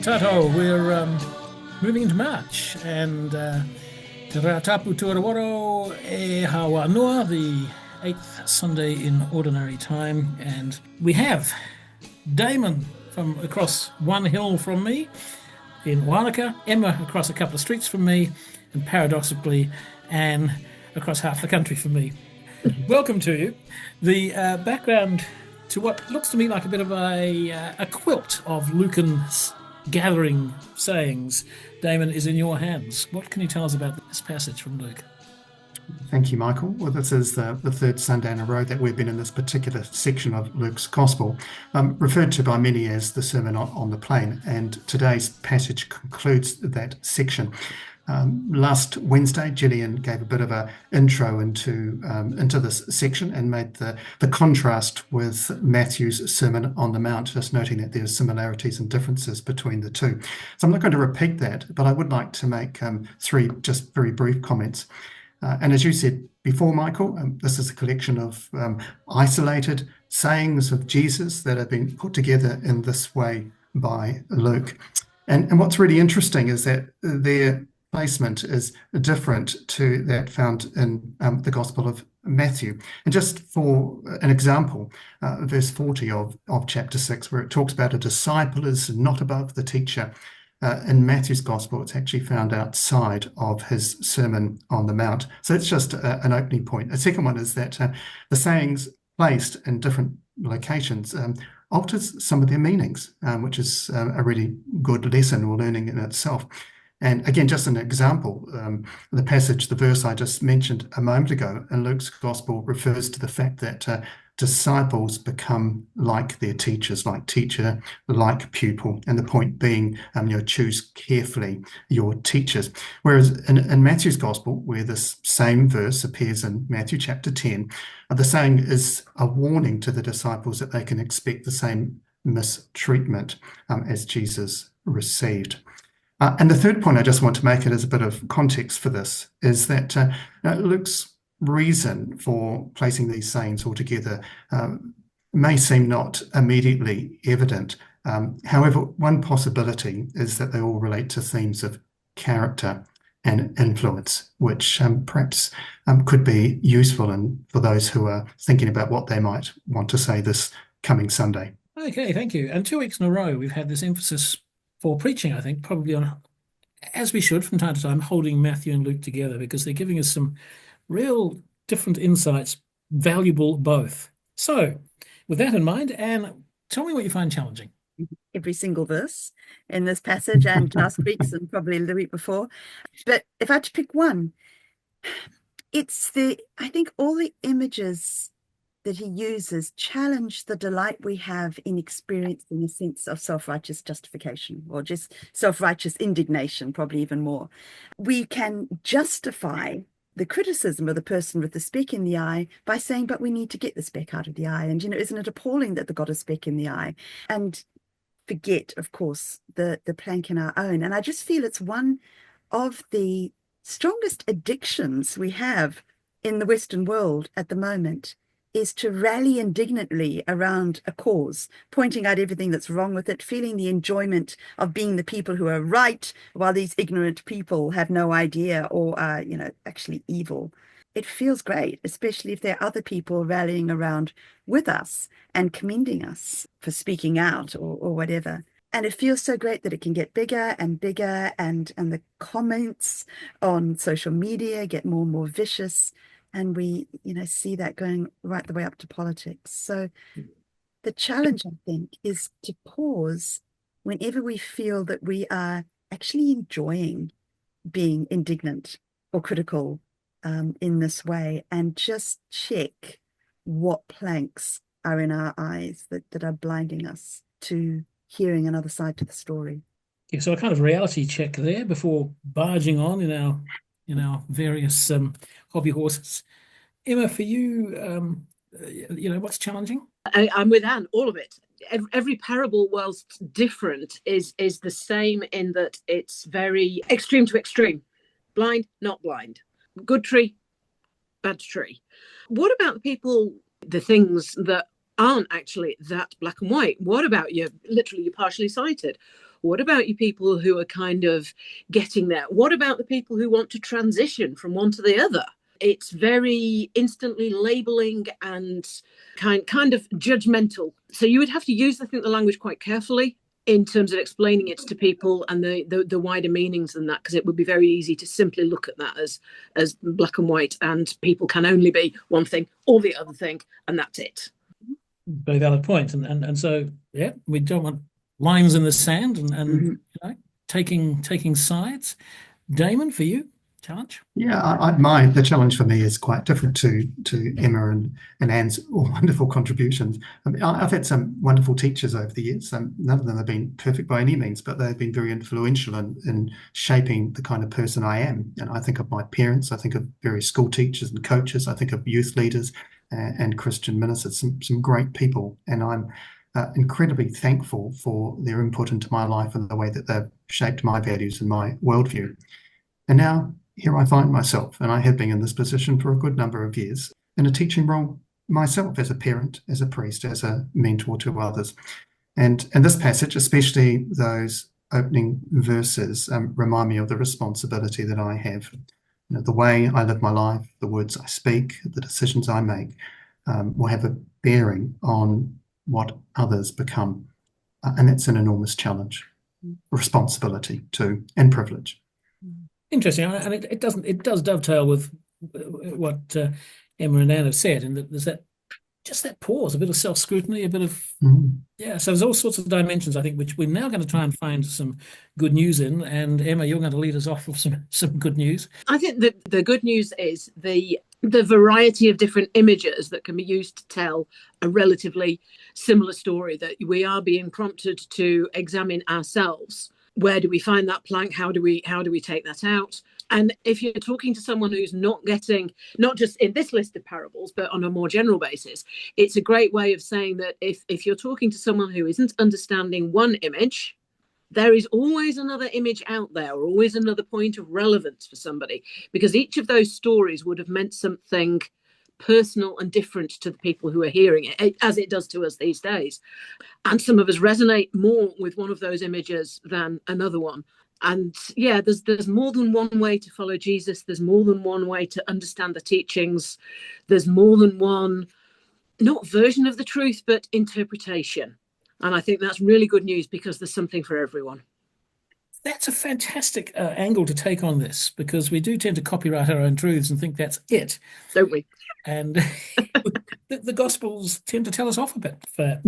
Tātou, we're moving into March, and Te Whakatipu Tuarawaro e Hawa Noa, the 8th Sunday in Ordinary Time, and we have Damon from across one hill from me in Wanaka, Emma across a couple of streets from me, and paradoxically, Anne across half the country from me. Welcome to you. The background to what looks to me like a bit of a quilt of Lucan gathering sayings, Damon, is in your hands. What can you tell us about this passage from Luke? Thank you, Michael. Well, this is the third Sunday in a row that we've been in this particular section of Luke's Gospel, referred to by many as the Sermon on the Plain, and today's passage concludes that section. Last Wednesday, Gillian gave a bit of an intro into this section and made the contrast with Matthew's Sermon on the Mount, just noting that there's similarities and differences between the two. So I'm not going to repeat that, but I would like to make three just very brief comments. And as you said before, Michael, this is a collection of isolated sayings of Jesus that have been put together in this way by Luke. And what's really interesting is that their placement is different to that found in the Gospel of Matthew. And just for an example, verse 40 of chapter 6, where it talks about a disciple is not above the teacher. In Matthew's Gospel, it's actually found outside of his Sermon on the Mount. So it's just an opening point. A second one is that the sayings placed in different locations alters some of their meanings, which is a really good lesson or learning in itself. And again, just an example, the verse I just mentioned a moment ago in Luke's Gospel refers to the fact that disciples become like their teachers, like teacher, like pupil. And the point being, choose carefully your teachers. Whereas in Matthew's Gospel, where this same verse appears in Matthew chapter 10, the saying is a warning to the disciples that they can expect the same mistreatment as Jesus received. And the third point I just want to make it as a bit of context for this is that Luke's reason for placing these sayings all together may seem not immediately evident. However, one possibility is that they all relate to themes of character and influence, which perhaps could be useful for those who are thinking about what they might want to say this coming Sunday. Okay, thank you. And 2 weeks in a row, we've had this emphasis for preaching, I think, probably on, as we should from time to time, holding Matthew and Luke together because they're giving us some real different insights, valuable both. So, with that in mind, Anne, tell me what you find challenging. Every single verse in this passage and last week's and probably the week before. But if I had to pick one, I think all the images that he uses challenge the delight we have in experiencing a sense of self-righteous justification, or just self-righteous indignation, probably even more. We can justify the criticism of the person with the speck in the eye by saying, but we need to get the speck out of the eye. And, isn't it appalling that they've got a speck in the eye? And forget, of course, the plank in our own. And I just feel it's one of the strongest addictions we have in the Western world at the moment, is to rally indignantly around a cause, pointing out everything that's wrong with it, feeling the enjoyment of being the people who are right, while these ignorant people have no idea or are, actually evil. It feels great, especially if there are other people rallying around with us and commending us for speaking out or whatever. And it feels so great that it can get bigger and bigger, and the comments on social media get more and more vicious. And we, see that going right the way up to politics. So the challenge, I think, is to pause whenever we feel that we are actually enjoying being indignant or critical in this way, and just check what planks are in our eyes that are blinding us to hearing another side to the story. Yeah, so a kind of reality check there before barging on in our various hobby horses. Emma, for you, what's challenging? I'm with Anne, all of it. Every parable, whilst different, is the same in that it's very extreme to extreme. Blind, not blind. Good tree, bad tree. What about the people, the things that aren't actually that black and white? What about you're partially sighted? What about you people who are kind of getting there? What about the people who want to transition from one to the other? It's very instantly labeling and kind of judgmental. So you would have to use, I think, the language quite carefully in terms of explaining it to people and the wider meanings than that, because it would be very easy to simply look at that as black and white, and people can only be one thing or the other thing, and that's it. Very valid point. And so, yeah, we don't want lines in the sand and you know, taking sides. Damon, for you, challenge? Yeah, the challenge for me is quite different to Emma and Anne's wonderful contributions. I mean, I've had some wonderful teachers over the years. None of them have been perfect by any means, but they've been very influential in shaping the kind of person I am. And I think of my parents, I think of various school teachers and coaches, I think of youth leaders and Christian ministers, some great people. And I'm incredibly thankful for their input into my life and the way that they've shaped my values and my worldview. And now here I find myself, and I have been in this position for a good number of years, in a teaching role myself as a parent, as a priest, as a mentor to others. And this passage, especially those opening verses, remind me of the responsibility that I have. You know, the way I live my life, the words I speak, the decisions I make will have a bearing on what others become. And that's an enormous challenge, responsibility too, and privilege. Interesting, and it does dovetail with what Emma and Anne have said, and that there's that pause, a bit of self-scrutiny, a bit of So there's all sorts of dimensions, I think, which we're now going to try and find some good news in. And Emma, you're going to lead us off with some good news. I think that the good news is the variety of different images that can be used to tell a relatively similar story, that we are being prompted to examine ourselves. Where do we find that plank? How do we take that out? And if you're talking to someone who's not getting, not just in this list of parables, but on a more general basis, it's a great way of saying that if you're talking to someone who isn't understanding one image, there is always another image out there, or always another point of relevance for somebody, because each of those stories would have meant something personal and different to the people who are hearing it, as it does to us these days. And some of us resonate more with one of those images than another one. And yeah, there's more than one way to follow Jesus. There's more than one way to understand the teachings. There's more than one, not version of the truth, but interpretation. And I think that's really good news, because there's something for everyone. That's a fantastic angle to take on this, because we do tend to copyright our own truths and think that's it. Don't we? And the Gospels tend to tell us off a bit,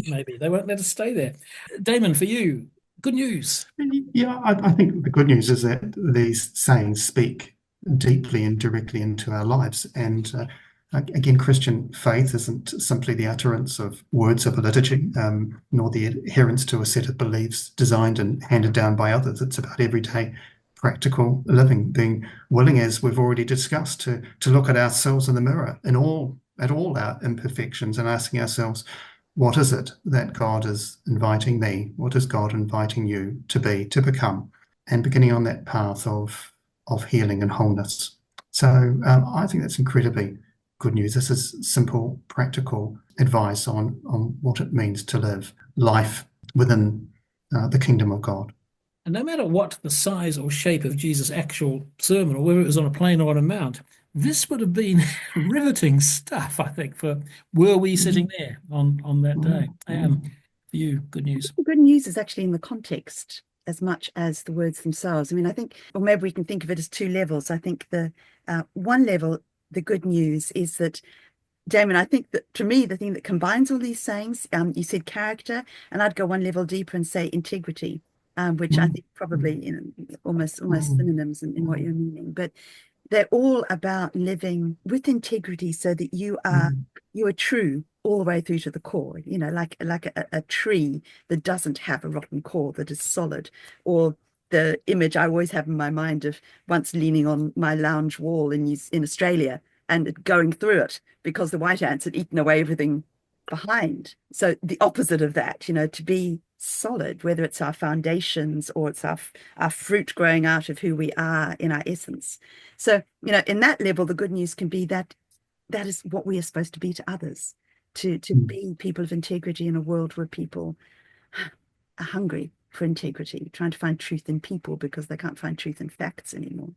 maybe. They won't let us stay there. Damon, for you, good news. Yeah, I think the good news is that these sayings speak deeply and directly into our lives. And again, Christian faith isn't simply the utterance of words of a liturgy, nor the adherence to a set of beliefs designed and handed down by others. It's about everyday practical living, being willing, as we've already discussed, to look at ourselves in the mirror at all our imperfections, and asking ourselves, what is it that God is inviting me? What is God inviting you to be, to become? And beginning on that path of healing and wholeness. So I think that's incredibly good news. This is simple, practical advice on what it means to live life within the kingdom of God. And no matter what the size or shape of Jesus' actual sermon, or whether it was on a plain or on a mount, this would have been riveting stuff, I think, were we sitting there on that day. For you, good news. The good news is actually in the context as much as the words themselves. I mean, I think, or maybe we can think of it as two levels. I think the one level, the good news is that, Damon, I think that to me, the thing that combines all these sayings, you said character, and I'd go one level deeper and say integrity, which I think probably, almost synonyms in what you're meaning. But they're all about living with integrity, so that you are true all the way through to the core, like a tree that doesn't have a rotten core, that is solid. Or the image I always have in my mind of once leaning on my lounge wall in Australia and going through it because the white ants had eaten away everything behind. So the opposite of that, to be solid, whether it's our foundations or it's our fruit growing out of who we are in our essence. So, in that level, the good news can be that is what we are supposed to be to others, to be people of integrity in a world where people are hungry for integrity, trying to find truth in people because they can't find truth in facts anymore.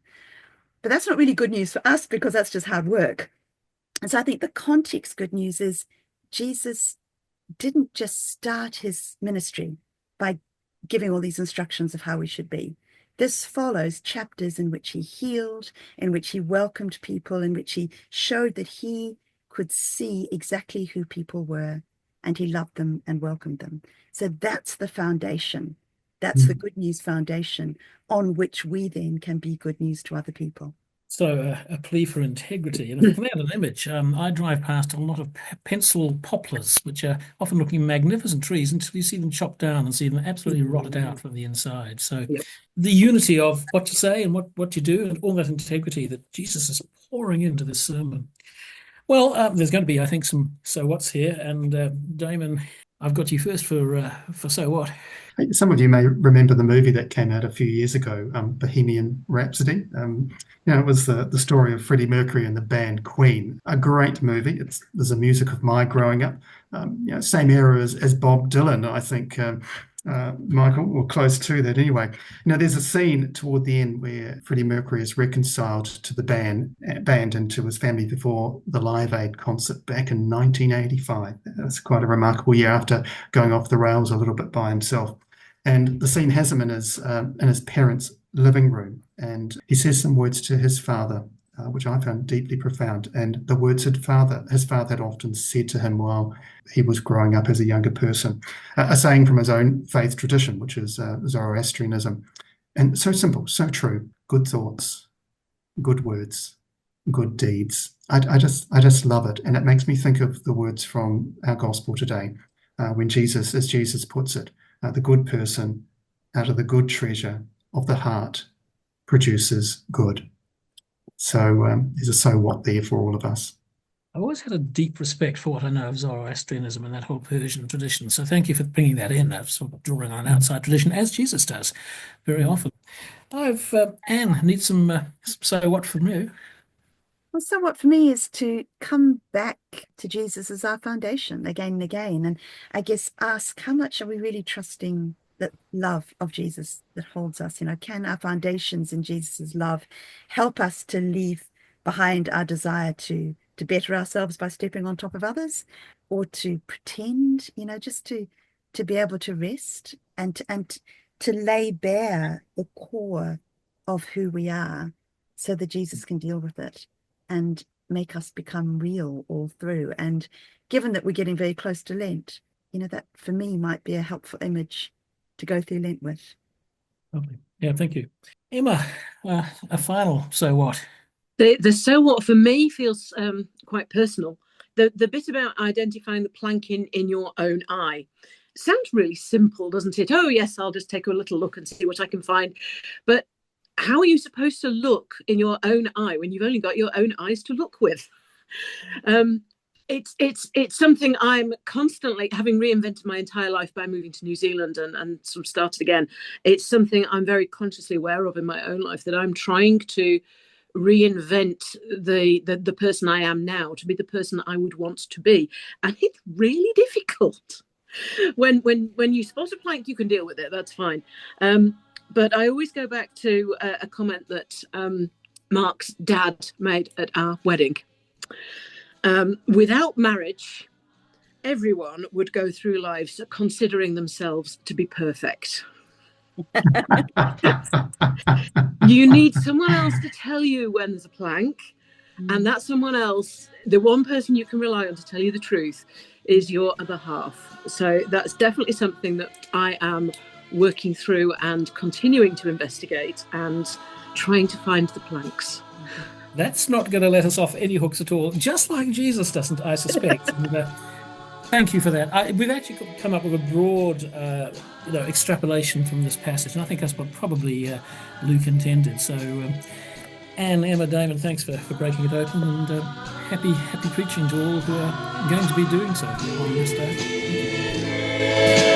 But that's not really good news for us because that's just hard work. And so I think the context good news is Jesus didn't just start his ministry by giving all these instructions of how we should be. This follows chapters in which he healed, in which he welcomed people, in which he showed that he could see exactly who people were, and he loved them and welcomed them. So that's the foundation. That's the good news foundation on which we then can be good news to other people. So a plea for integrity. And if I can add an image, I drive past a lot of pencil poplars, which are often looking magnificent trees until you see them chopped down and see them absolutely rotted out from the inside. So the unity of what you say and what you do and all that integrity that Jesus is pouring into this sermon. Well, there's going to be, I think, some so what's here. And Damon, I've got you first for so what. Some of you may remember the movie that came out a few years ago, Bohemian Rhapsody. It was the story of Freddie Mercury and the band Queen. A great movie. There's a music of my growing up. Same era as Bob Dylan, I think, Michael, or close to that anyway. There's a scene toward the end where Freddie Mercury is reconciled to the band and to his family before the Live Aid concert back in 1985. That's quite a remarkable year after going off the rails a little bit by himself. And the scene has him in his parents' living room, and he says some words to his father, which I found deeply profound. And the words his father had often said to him while he was growing up as a younger person, a saying from his own faith tradition, which is Zoroastrianism. And so simple, so true. Good thoughts, good words, good deeds. I just love it. And it makes me think of the words from our gospel today, when Jesus, as Jesus puts it, the good person out of the good treasure of the heart produces good. So there's a so what there for all of us. I've always had a deep respect for what I know of Zoroastrianism and that whole Persian tradition. So thank you for bringing that in. I've sort of drawing on an outside tradition, as Jesus does very often. Anne, need some so what from you. Well, so what for me is to come back to Jesus as our foundation again and again. And I guess ask, how much are we really trusting that love of Jesus that holds us? Can our foundations in Jesus's love help us to leave behind our desire to better ourselves by stepping on top of others, or to pretend, just to be able to rest and to lay bare the core of who we are so that Jesus can deal with it and make us become real all through. And given that we're getting very close to Lent, that for me might be a helpful image to go through Lent with. Lovely. Yeah, thank you. Emma, a final so what? The so what for me feels quite personal. The bit about identifying the plank in your own eye sounds really simple, doesn't it? Oh, yes, I'll just take a little look and see what I can find. But how are you supposed to look in your own eye when you've only got your own eyes to look with? It's something I'm constantly, having reinvented my entire life by moving to New Zealand and sort of started again. It's something I'm very consciously aware of in my own life, that I'm trying to reinvent the person I am now to be the person I would want to be, and it's really difficult. When you spot a plank, you can deal with it, that's fine. But I always go back to a comment that Mark's dad made at our wedding. Without marriage, everyone would go through lives considering themselves to be perfect. You need someone else to tell you when there's a plank, and that someone else, the one person you can rely on to tell you the truth, is your other half. So that's definitely something that I am working through and continuing to investigate and trying to find the planks. That's not going to let us off any hooks at all, just like Jesus doesn't, I suspect. And, thank you for that. We've actually come up with a broad extrapolation from this passage, and I think that's what probably Luke intended. So Anne, Emma, Damon, thanks for breaking it open, and happy preaching to all who are going to be doing so on this day. Thank you.